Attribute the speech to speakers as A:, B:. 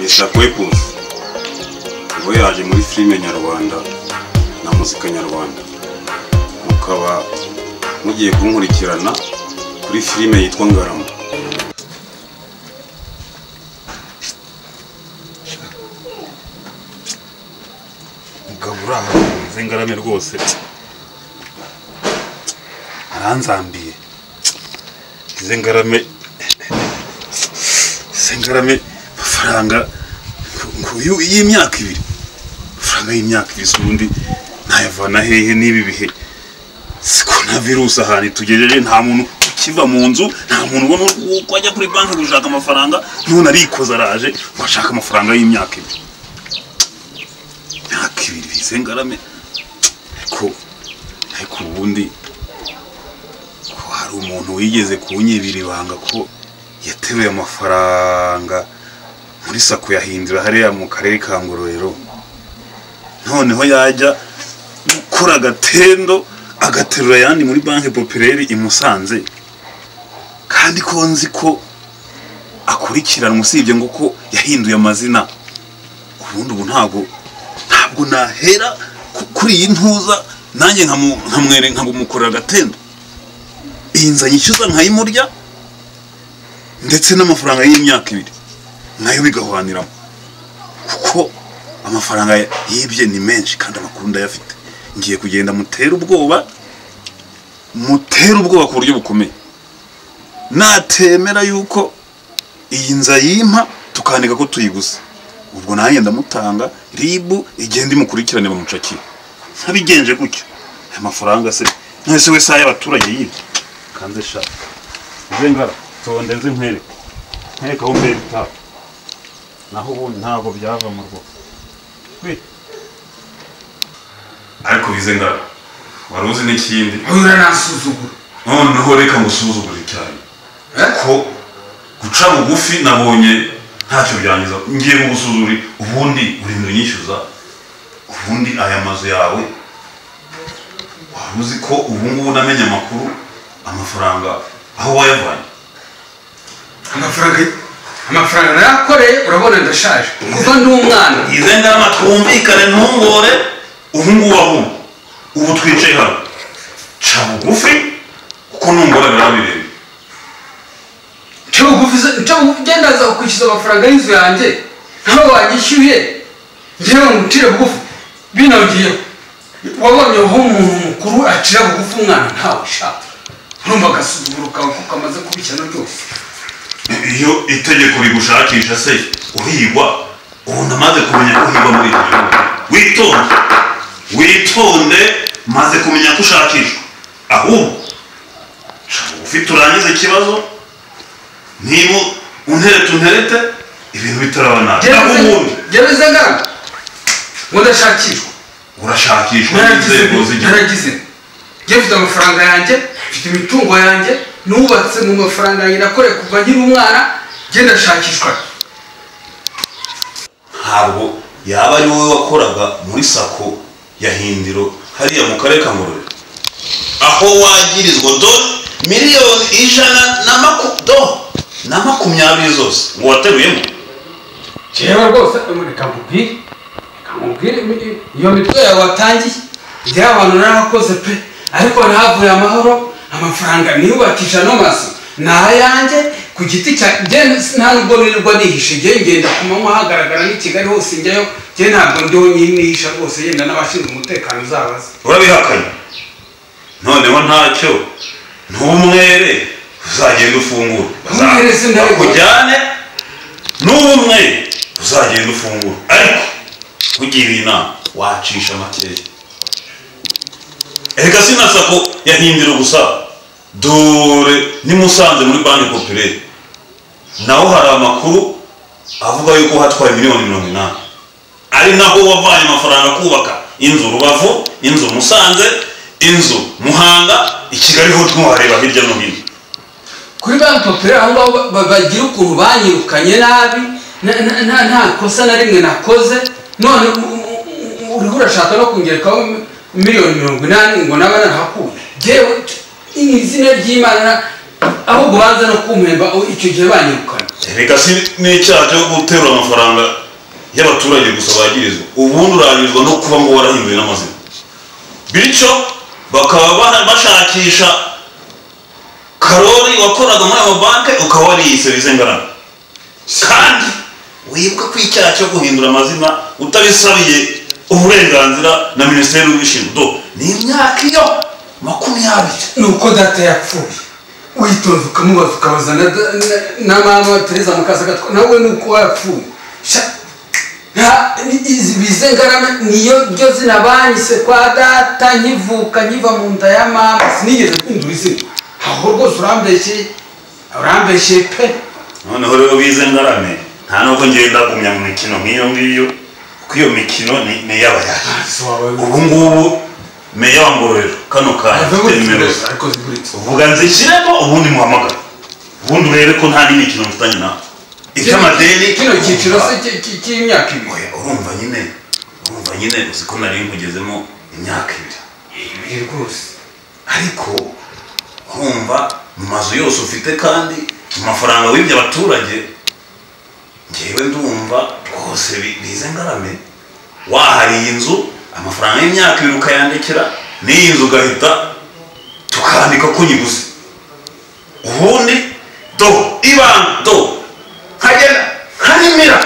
A: Mr. Kwepus ubu yaje muri filime nyarwanda na muzika nyarwanda, mukaba mugiye kunkurikirana kuri filime yitwa Ngarama. Mugabura Ngarame rwose aranzambiye. Ngarame mafaranga y'imyaka ibiri, mafaranga y'imyaka ibiri sundi ntayavana hehe n'ibi bihe? Siko na virus ahani tugejeje, nta muntu ukiva mu nzu, nta muntu ubona uko ajya kuri banki gushaka amafaranga, none arikoza araje bashaka amafaranga y'imyaka ibiri. Imyaka ibiri Ngarame ariko ubundi ko hari umuntu wigeze kunyibira ibanga ko yateruye amafaranga muri sako yahindura hariya mu karere ka Ngororero, noneho yajya gukora agatendo agaterura yandi muri banki populaire imusanze, kandi ko nzi ko akurikirana usibye ngo ko yahinduye amazina. Ubundi ubu ntabwo nahera kuri iyi ntuza nanjye nkamwere nkagumukorera agatendo, iyi nza nyishyuza nkayimurya ndetse n'amafaranga y'imyaka ibiri nayo bigahwaniramo, kuko amafaranga yibye ni menshi kandi amakuru ndayafite. Ngiye kugenda mutera ubwoba ku buryo bukomeye, natemera yuko iyi nza yimpa tukandika ko tuyiguze, ubwo nanjye ndamutanga ribu igenda imukurikirane bamucakiye. Ntabigenje gutyo aya mafaranga se nese we saya abaturage yibye kanze sha Ngara tonde nzi nkwereka aho mbere ta naho ubundi ntabwo byava mu rwo ariko Ngara wari uzi n'ikindi
B: uranasuzugura.
A: noneho reka musuzugure cyane ko guca bugufi nabonye ntacyo byangiza. Ngiye kugusuzuri ubundi uri mu nyishyuza, ubundi aya mazu yawe waruzi ko ubu ngubu namenye amakuru amafaranga aho wayavanye.
B: Amafaranga nayakoreye urabona ndashaje kuva ndi umwana.
A: Ngara twumvikane ntungore ubu ngubu ubu twicaye hano ca bugufi kuko nungora birabireba.
B: Genda za kwishyuza amafaranga y'inzu yanjye ntaho wanyishyuye ngewe ngutire bugufi binagiye. Wabonye aho umuntu mukuru acira bugufi umwana ntawe ushaka, urumva agasuzuguro kawe ko kamaze kubishyana byose.
A: Iyo itegeko rigushakisha se uhigwa, ubu ndamaze kumenya ko uhigwa muri iki gihugu. Witonde maze kumenya ko ushakishwa, ahubwo ufite urangiza ikibazo niba unterete ibintu bitaraba nabi.
B: Gereza Ngara ngo ndashakishwa.
A: Urashakishwa n'inzego z'igihugu.
B: Naragize mfite amafaranga yanjye, mfite imitungo yanjye, nubatse mu mafaranga yanjye nakoreye kuva nkiri umwana, genda ndashakishwa.
A: Ntabwo yaba ari wowe wakoraga muri sako ya Hindiro hariya mu karere ka Ngororero, aho wagirizwa miliyoni 120 zose ngo wateruyemo?
B: Jewe rwose reka nkubwire iyo mitwe yawe watangiye njye abantu narakoze pe, ariko nahavuye amahoro. Amafaranga niyubakisha no maso nayanjye ku giti cya nta nubwo nirirwa nihishe, ngenda kumanywa hagaragara ni Kigali hose njyayo, ntabwo ndiho nihisha rwose, yenda n'abashinzwe umutekano uzabaza.
A: Urabihakanye? Noneho ntacyo ntumwere uzagenda ufungura, bakujyane n'umwe uzagenda ufungura, ariko ugiriye inama wacisha makeya. Erega sinasako ya Hindiro gusa, dore ni Musanze muri banki populaire naho hari amakuru avuga yuko hatwaye miliyoni 80, ari naho wavanye amafaranga kubaka inzu Rubavu, inzu Musanze, inzu Muhanga, i Kigali ho tmuhareba hirya no hino.
B: Kuri banki populaire aho ngaho bagira ukuntu banyirukanye nabi, nta kosa na rimwe nakoze, none uriho urashaka no kungerekaho miliyoni 80 ngo naba narahakuye. Jewe izina ry'Imana ahubwo baza no kumpemba icyo gihe banyirukana.
A: reka si n'icyaha cyo guterura amafaranga y'abaturage gusa bagirizwa, ubundi urangizwa no kuba ngo warahinduye n'amazina, bityo bakaba bashakisha Karori wakoraga muri aya banke ukaba wariyise Bizengarame, kandi wibuka ko icyaha cyo guhindura amazina utabisabiye uburenganzira na Minisiteri y'Ubwishingizi ni imyaka iyo 20.
B: nuko data yapfuye witonze ukamubaza ukabaza na mama Teresa Mukasagatwa nawe nuko yapfuye Bizengarame niyo ryo zina banyise kwa data nkivuka nkiva mu nda ya mama, sinigeze mpindura izina. Aho rwose urambeshye pe.
A: Noneho rero Bizengarame nta nuko ngenda gumya mu mikino nk'iyo ngiyo, kuko iyo mikino ni y'abayaya. Ubu ngubu meya wa Ngororero kano kanya uvuga nzishyiremo ubundi muhamagara, ubundi urebe ko nta n'imikino mfitanye nawe icy'amadeni
B: kino cyiciro se cy'imyaka 2.
A: urumva nyine uzi ko nari nkugezemo imyaka 2
B: rwose,
A: ariko urumva mu mazu yose ufite kandi amafaranga wibye abaturage, ngewe ndumva rwose Bizengarame wahariye inzu amafaranga y'imyaka 2 ukayandikira n'iyi nzu ugahita tukandika ko nyiguze, ubundi ibanga nkagenda nkarimira